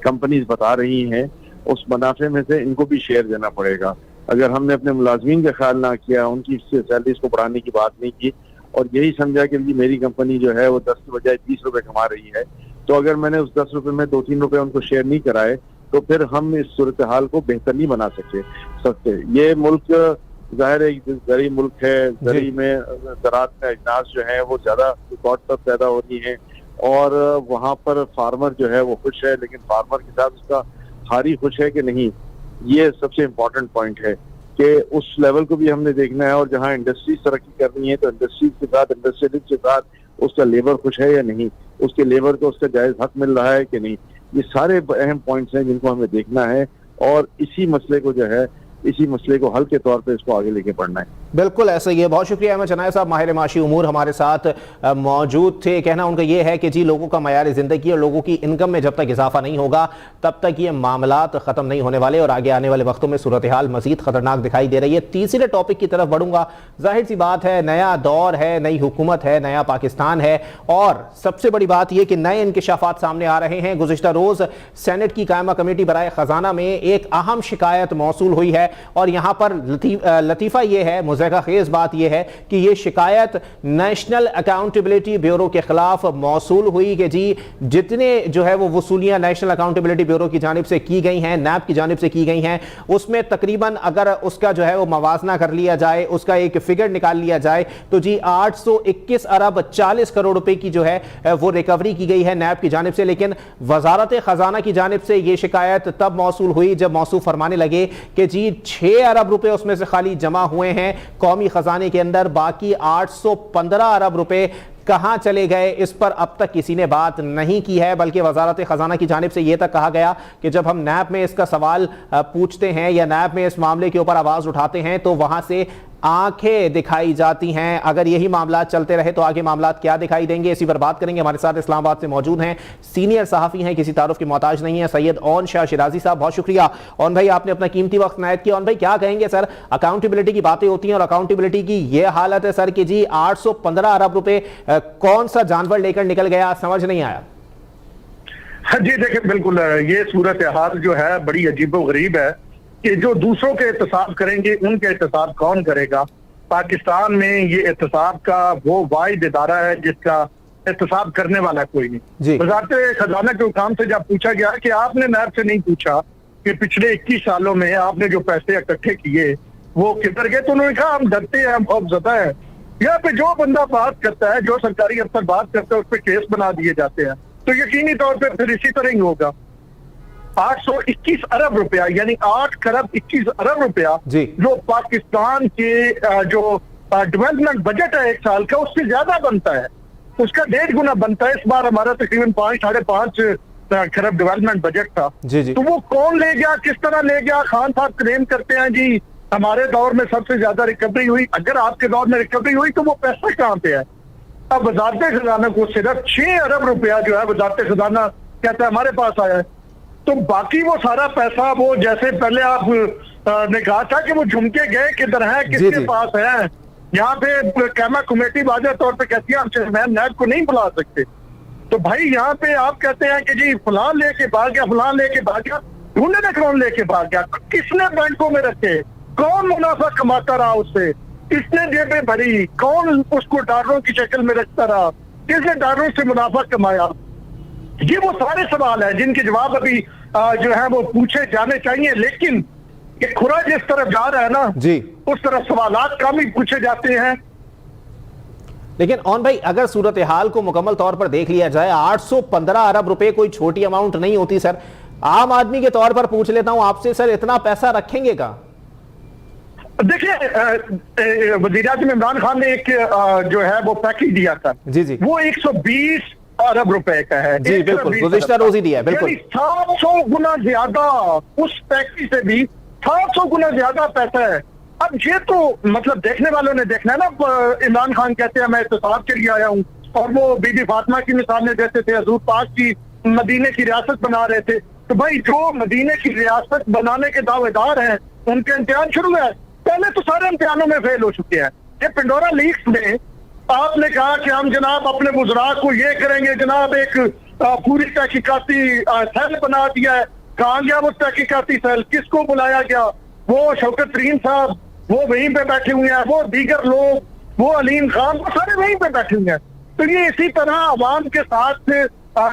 कंपनीज बता रही हैं, उस मुनाफे में से इनको भी शेयर देना पड़ेगा। अगर हमने अपने मुलाजमीन का ख्याल ना किया, उनकी सैलरीज को बढ़ाने की बात नहीं की और यही समझा कि मेरी कंपनी जो है वो 10 के बजाय 20 रुपए कमा रही है, तो अगर मैंने उस 10 रुपए में 2-3 रुपए उनको शेयर नहीं कराए तो फिर हम इस सूरत हाल को बेहतर नहीं बना सकते। ये मुल्क जाहिर है गरीब मुल्क है, गरीब में ज़राअत में अजनास जो है वो ज्यादा रिकॉर्ड पर पैदा होती है और वहाँ पर फार्मर जो है वो खुश है, लेकिन फार्मर के साथ उसका हारी खुश है कि नहीं, ये सबसे इम्पोर्टेंट पॉइंट है कि उस लेवल को भी हमने देखना है। और जहाँ इंडस्ट्रीज तरक्की करनी है तो इंडस्ट्रीज के साथ, इंडस्ट्रियलिस्ट के साथ उसका लेबर खुश है या नहीं, उसके लेबर को उसका जायज हक मिल रहा है कि नहीं, ये सारे अहम पॉइंट्स हैं जिनको हमें देखना है और इसी मसले को हल के तौर पे इसको आगे लेके बढ़ना है। बिल्कुल ऐसा ही है। बहुत शुक्रिया अहमद शनाया साहब, माहिर माशी उमूर हमारे साथ मौजूद थे। कहना उनका यह है कि जी लोगों का मयार ज़िंदगी और लोगों की इनकम में जब तक इजाफा नहीं होगा तब तक ये मामलात ख़त्म नहीं होने वाले और आगे आने वाले वक्तों में सूरत हाल मज़ीद ख़तरनाक दिखाई दे रही है। तीसरे टॉपिक की तरफ बढ़ूंगा। जाहिर सी बात है, नया दौर है, नई हुकूमत है, नया पाकिस्तान है और सबसे बड़ी बात यह कि नए इंकिशाफात सामने आ रहे हैं। गुज़िश्ता रोज़ सेनेट की कायमा कमेटी बराए ख़जाना में एक अहम शिकायत मौसूल हुई है है। और यहां पर लतीफा ये है, मुज़हका खेज बात यह है कि यह शिकायत नेशनल अकाउंटेबिलिटी ब्यूरो के खिलाफ मौसूल हुई कि जी जितने जो है वो वसूलियां नेशनल अकाउंटेबिलिटी ब्यूरो की जानिब से की गई हैं, नैब की जानिब से की गई हैं, उसमें तकरीबन अगर उसका जो है वो मवाजना कर लिया जाए, उसका एक फिगर निकाल लिया जाए तो जी 821 अरब 40 करोड़ रुपए की जो है वो रिकवरी की गई है नैब की जानिब से। लेकिन वजारत खजाना की जानिब से यह शिकायत तब मौसूल हुई जब मौसूफ फरमाने लगे कि जी 6 अरब रुपए उसमें से खाली जमा हुए हैं कौमी खजाने के अंदर, बाकी 815 अरब रुपए कहां चले गए इस पर अब तक किसी ने बात नहीं की है। बल्कि वजारत खजाना की जानिब से यह तक कहा गया कि जब हम नैब में इसका सवाल पूछते हैं या नैब में इस मामले के ऊपर आवाज उठाते हैं तो वहां से आंखें दिखाई जाती हैं। अगर यही मामला चलते रहे तो आगे मामला क्या दिखाई देंगे, इसी पर बात करेंगे। हमारे साथ इस्लामाबाद से मौजूद हैं सीनियर सहाफी हैं, किसी तारुफ के मोहताज नहीं है, सैयद ओन शाह शिराजी साहब। बहुत शुक्रिया ओन भाई, आपने अपना कीमती वक्त नायत किया। ओन भाई क्या कहेंगे सर, अकाउंटेबिलिटी की बातें होती हैं और अकाउंटेबिलिटी की यह हालत है सर कि जी 815 अरब रुपए कौन सा जानवर लेकर निकल गया, समझ नहीं आया। हाँ जी, देखिए बिल्कुल ये सूरत हाल जो है बड़ी अजीबोगरीब है कि जो दूसरों के एहतसाब करेंगे उनके एहतसाब कौन करेगा। पाकिस्तान में ये एहतसाब का वो वाहिद इदारा है जिसका एहतसाब करने वाला कोई नहीं। वज़ारत खजाना के हुकाम से जब पूछा गया कि आपने नैब से नहीं पूछा कि पिछले 21 सालों में आपने जो पैसे इकट्ठे किए वो किधर गए, तो उन्होंने कहा हम डरते हैं, हम खौफज़दा है। यहाँ पे जो बंदा बात करता है, जो सरकारी अफसर बात करता है, उस पर केस बना दिए जाते हैं। तो यकीनी तौर पर फिर इसी तरह ही होगा। 821 अरब रुपया यानी 8 खरब 21 अरब रुपया जो पाकिस्तान के जो डेवलपमेंट बजट है एक साल का, उससे ज्यादा बनता है, उसका 1.5 गुना बनता है। इस बार हमारा तकरीबन 5-5.5 खरब डेवलपमेंट बजट था। तो वो कौन ले गया, किस तरह ले गया? खान साहब क्लेम करते हैं जी हमारे दौर में सबसे ज्यादा रिकवरी हुई। अगर आपके दौर में रिकवरी हुई तो वो पैसा कहाँ पे है? अब वजारत खजाना को सिर्फ 6 अरब रुपया जो है वजारत खजाना कहता है हमारे पास आया है। तो बाकी वो सारा पैसा, वो जैसे पहले आप ने कहा था कि वो झुमके गए किधर है, किसके पास है, यहाँ पे कैमा कमेटी वाज़ेह तौर पे कहती है हम चेयरमैन नैब को नहीं बुला सकते। तो भाई यहाँ पे आप कहते हैं कि जी फलान लेके भाग गया, फलान लेके भाग गया, ढूंढने कौन लेके भाग गया? किसने बैंकों में रखे? कौन मुनाफा कमाता रहा उससे? किसने जेबें भरी? कौन उसको डॉलरों की शक्ल में रखता रहा? किसने डॉलरों से मुनाफा कमाया? ये वो सारे सवाल हैं जिनके जवाब अभी जो है वो पूछे जाने चाहिए। लेकिन ये खुरा जिस तरफ जा रहा है ना जी, उस तरफ सवालात कम ही पूछे जाते हैं। लेकिन ओन भाई अगर सूरत हाल को मुकम्मल तौर पर देख लिया जाए, 815 अरब रुपए कोई छोटी अमाउंट नहीं होती सर। आम आदमी के तौर पर पूछ लेता हूं आपसे सर, इतना पैसा रखेंगे का? देखिए वज़ीर-ए-आज़म इमरान खान ने एक जो है वो पैकेज दिया था जी, वो 120 अरब रुपए का है जी, बिल्कुल गुज़िश्ता रोज ही दिया है, बिल्कुल 700 गुना ज्यादा, उस पैकेज से भी 700 गुना ज्यादा पैसा है। अब ये तो मतलब देखने वालों ने देखना है ना। इमरान खान कहते हैं मैं एहतसाब के लिए आया हूँ, और वो बीबी फातिमा की मिसालें देते थे, हजूर पाक की मदीने की रियासत बना रहे थे। तो भाई जो मदीने की रियासत बनाने के दावेदार हैं उनके इम्तिहान शुरू है। पहले तो सारे इम्तिहानों में फेल हो चुके हैं। ये पिंडोरा लीक्स में आपने कहा कि हम जनाब अपने गुजरात को ये करेंगे, जनाब एक पूरी तहकीकाती सेल बना दिया है। कहाँ गया वो तहकीकाती सेल? किसको बुलाया गया? वो शौकत तरीन साहब वो वहीं पे बैठे हुए हैं, वो दीगर लोग, वो अलीम खान, वो सारे वहीं पे बैठे हुए हैं। तो ये इसी तरह अवाम के साथ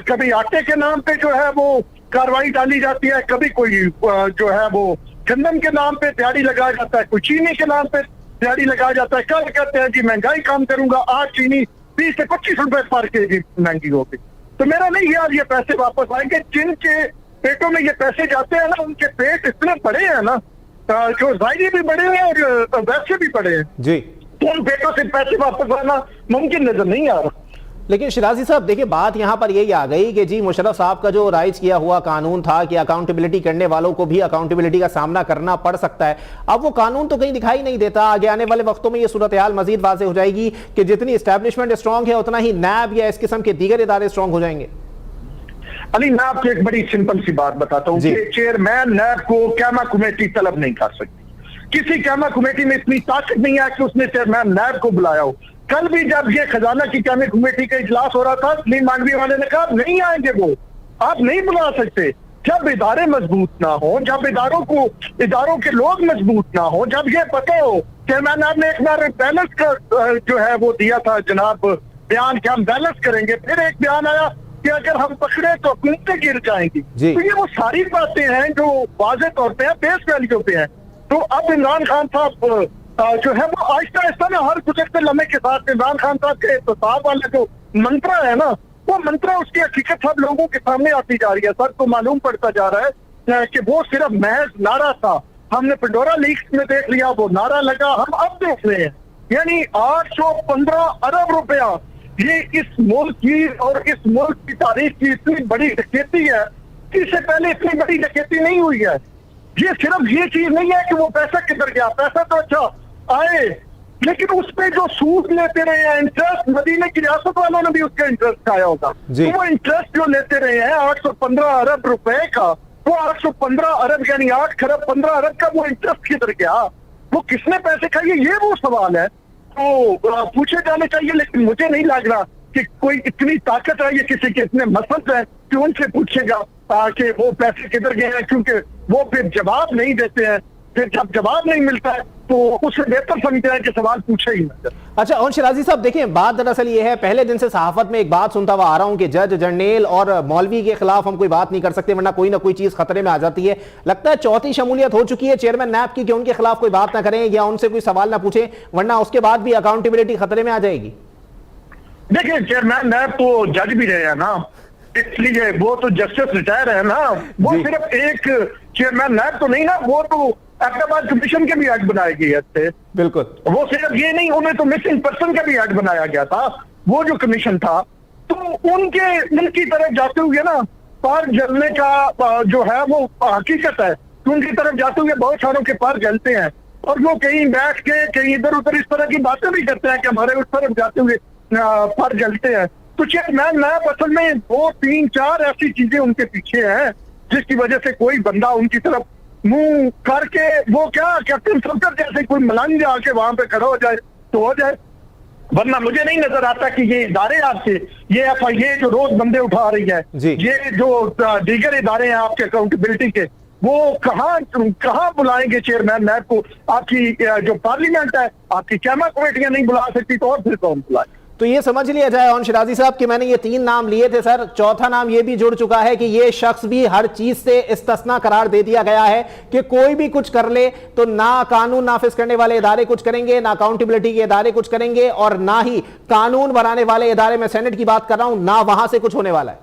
कभी आटे के नाम पे जो है वो कार्रवाई डाली जाती है, कभी कोई जो है वो गंदम के नाम पे दिहाड़ी लगाया जाता है, कोई चीनी के नाम पे दिहाड़ी लगाया जाता है। कल कहते हैं जी महंगाई कम करूंगा, आज चीनी 20 से 25 रुपए पर केजी महंगी होगी। तो मेरा नहीं यार ये पैसे वापस आएंगे। जिनके पेटों में ये पैसे जाते हैं ना, उनके पेट इतने बड़े हैं ना, जो जाहिरी भी बड़े हैं और वैसे भी बड़े हैं जी, तो उन पेटों से पैसे वापस आना मुमकिन नजर नहीं आ रहा। लेकिन शिराजी साहब देखिए बात यहां पर यही आ गई कि जी मुशर्रफ साहब का जो राइज किया हुआ कानून था कि अकाउंटेबिलिटी करने वालों को भी अकाउंटेबिलिटी का सामना करना पड़ सकता है, अब वो कानून तो कहीं दिखाई नहीं देता। आगे आने वाले वक्तों में ये सूरत हाल मजीद वाज़ेह हो जाएगी कि जितनी एस्टैब्लिशमेंट स्ट्रांग है उतना ही नैब या इस किस्म के दीगर इदारे स्ट्रांग हो जाएंगे। अली मैं आपको एक बड़ी सिंपल सी बात बताता हूँ कि चेयरमैन नैब को कैमा कमेटी तलब नहीं कर सकती। किसी कैमा कमेटी में इतनी ताकत नहीं है कि उसने चेयरमैन नैब को बुलाया हो। कल भी जब ये खजाना की कैबिनेट कमेटी का इजलास हो रहा था, सलीम मांडवी वाले ने कहा नहीं आएंगे, वो आप नहीं बुला सकते। जब इदारे मजबूत ना हो, जब इदारों के लोग मजबूत ना हो, जब ये पता हो, चेयरमैन साहब ने एक बार बैलेंस का जो है वो दिया था जनाब बयान कि हम बैलेंस करेंगे, फिर एक बयान आया कि अगर हम पकड़े तो हुकूमतें गिर जाएंगी। तो ये वो सारी बातें हैं जो वाज़ेह तौर पे है, फेस वैल्यू पे है। तो अब इमरान खान साहब जो है वो आहिस्ता आहिस्ता ना हर गुजरते लम्हे के साथ इमरान खान साहब के इत्तेसाब वाला जो मंत्रा है ना, वो मंत्रा उसकी हकीकत सब लोगों के सामने आती जा रही है। सर तो मालूम पड़ता जा रहा है कि वो सिर्फ महज नारा था। हमने पंडोरा लीक्स में देख लिया, वो नारा लगा, हम अब देख रहे हैं। यानी 815 अरब रुपया, ये इस मुल्क की और इस मुल्क की तारीख की इतनी बड़ी डकैती है कि इससे पहले इतनी बड़ी डकैती नहीं हुई है। ये सिर्फ ये चीज नहीं है कि वो पैसा किधर गया, पैसा तो अच्छा आए, लेकिन उस पे जो सूद लेते रहे हैं, इंटरेस्ट, मदीने की रियासत वालों ने भी उसका इंटरेस्ट खाया होगा। तो वो इंटरेस्ट जो लेते रहे हैं 815 अरब रुपए का, वो 815 अरब यानी 8 खरब 15 अरब का वो इंटरेस्ट किधर गया, वो किसने पैसे खाए, ये वो सवाल है तो पूछे जाने चाहिए। लेकिन मुझे नहीं लग रहा कि कोई इतनी ताकत है, ये किसी के इतने मसद है कि उनसे पूछेगा कि वो पैसे किधर गए हैं, क्योंकि वो फिर जवाब नहीं देते हैं। फिर जब जवाब नहीं मिलता है तो उससे बेहतर समझते हैं कि सवाल पूछे ही ना। अच्छा और शिराजी साहब देखिए, बात दरअसल ये है, पहले दिन से सहाफत में एक बात सुनता हुआ आ रहा हूं कि जज जनरल और मौलवी के खिलाफ हम कोई बात नहीं कर सकते वरना कोई ना कोई चीज खतरे में आ जाती है। लगता है चौथी शमूलियत हो चुकी है चेयरमैन नैब की कि उनके खिलाफ कोई बात ना करें या उनसे कोई सवाल ना पूछे, वरना उसके बाद भी अकाउंटेबिलिटी खतरे में आ जाएगी। देखिए चेयरमैन नैब तो जज भी रहे हैं ना, इसलिए वो तो जस्टिस रिटायर है ना, वो सिर्फ एक चेयरमैन नैब तो नहीं ना, वो तो अहमदाबाद कमीशन के भी एक्ट बनाए गए थे। बिल्कुल, वो सिर्फ ये नहीं, उन्हें तो मिसिंग पर्सन का भी एक्ट बनाया गया था, वो जो कमीशन था। तो उनकी तरफ जाते हुए ना पर जलने का जो है वो हकीकत है, तो उनकी तरफ जाते हुए बहुत सारों के पर जलते हैं और वो कहीं बैठ के कहीं इधर उधर इस तरह की बातें भी करते हैं कि हमारे उस तरफ जाते हुए पर जलते हैं। तो चेयरमैन नैब असल में 2, 3, 4 ऐसी चीजें उनके पीछे हैं जिसकी वजह से कोई बंदा उनकी तरफ मुंह करके वो क्या कैप्टन सल्तर जैसे कोई मलांग आके वहां पे खड़ा हो जाए तो हो जाए, वरना मुझे नहीं नजर आता कि ये इदारे आपसे ये FIA जो रोज बंदे उठा रही है, ये जो दीगर इदारे हैं आपके अकाउंटेबिलिटी के, वो कहाँ बुलाएंगे चेयरमैन नैब को। आपकी जो पार्लियामेंट है, आपकी कैमा कमेटियां नहीं बुला सकती तो और फिर कौन बुलाए। तो ये समझ लिया जाए और शिराजी साहब कि मैंने ये 3 नाम लिए थे सर, चौथा नाम ये भी जुड़ चुका है कि ये शख्स भी हर चीज से इस्तिस्ना करार दे दिया गया है कि कोई भी कुछ कर ले तो ना कानून नाफिज करने वाले इदारे कुछ करेंगे, ना अकाउंटेबिलिटी के इदारे कुछ करेंगे और ना ही कानून बनाने वाले इदारे, में सेनेट की बात कर रहा हूं, ना वहां से कुछ होने वाला है।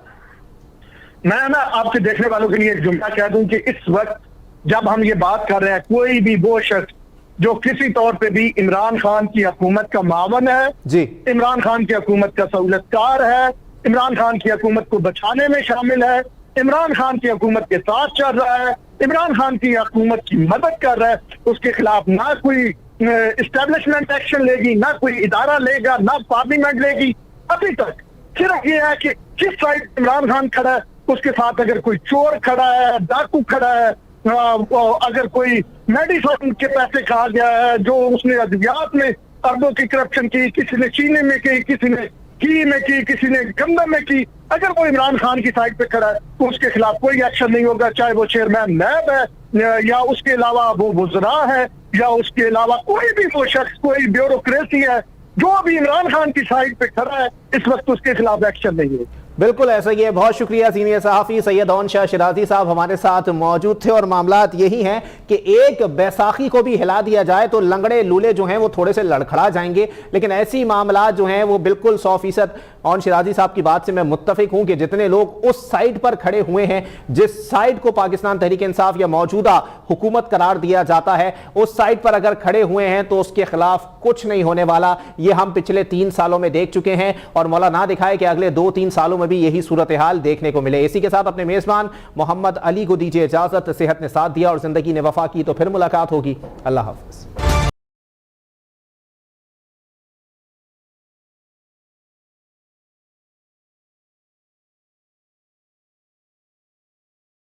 मैं ना आपके देखने वालों के लिए एक जुमला कह दूं कि इस वक्त जब हम ये बात कर रहे हैं, कोई भी वो शख्स जो किसी तौर पे भी इमरान खान की हुकूमत का मावन है जी, इमरान खान की हुकूमत का सहूलतकार है, इमरान खान की हुकूमत को बचाने में शामिल है, इमरान खान की हुकूमत के साथ चल रहा है, इमरान खान की हुकूमत की मदद कर रहा है, उसके खिलाफ ना कोई एस्टेब्लिशमेंट एक्शन लेगी, ना कोई इदारा लेगा, ना पार्लियामेंट लेगी। अभी तक सिर्फ ये है कि किस साइड इमरान खान खड़ा है, उसके साथ अगर कोई चोर खड़ा है, डाकू खड़ा है, अगर कोई मेडिसिन के पैसे खा गया है, जो उसने अद्वियात में अरबों की करप्शन की, किसी ने चीनी में की, किसी ने घी में की, किसी ने गंदम में की, अगर वो इमरान खान की साइड पे खड़ा है तो उसके खिलाफ कोई एक्शन नहीं होगा, चाहे वो चेयरमैन नैब है या उसके अलावा वो वुज़रा है या उसके अलावा कोई भी वो शख्स, कोई ब्यूरोक्रेसी है, जो भी इमरान खान की साइड पे खड़ा है इस वक्त उसके खिलाफ एक्शन नहीं है। बिल्कुल ऐसा ही है। बहुत शुक्रिया सीनियर सहाफ़ी सैयद ओन शाह शिराजी साहब हमारे साथ मौजूद थे और मामलात यही हैं कि एक बैसाखी को भी हिला दिया जाए तो लंगड़े लूले जो हैं वो थोड़े से लड़खड़ा जाएंगे, लेकिन ऐसी मामलात जो हैं वो बिल्कुल 100% ओन शिराजी साहब की बात से मैं मुत्तफिक हूं कि जितने लोग उस साइड पर खड़े हुए हैं, जिस साइड को पाकिस्तान तहरीक इंसाफ या मौजूदा हुकूमत करार दिया जाता है, उस साइड पर अगर खड़े हुए हैं तो उसके खिलाफ कुछ नहीं होने वाला। ये हम पिछले 3 सालों में देख चुके हैं और मौला ना दिखाए कि अगले 2-3 सालों में भी यही सूरत हाल देखने को मिले। इसी के साथ अपने मेजबान मोहम्मद अली को दीजिए इजाजत। सेहत ने साथ दिया और जिंदगी ने वफा की तो फिर मुलाकात होगी। अल्लाह हाफ़िज़।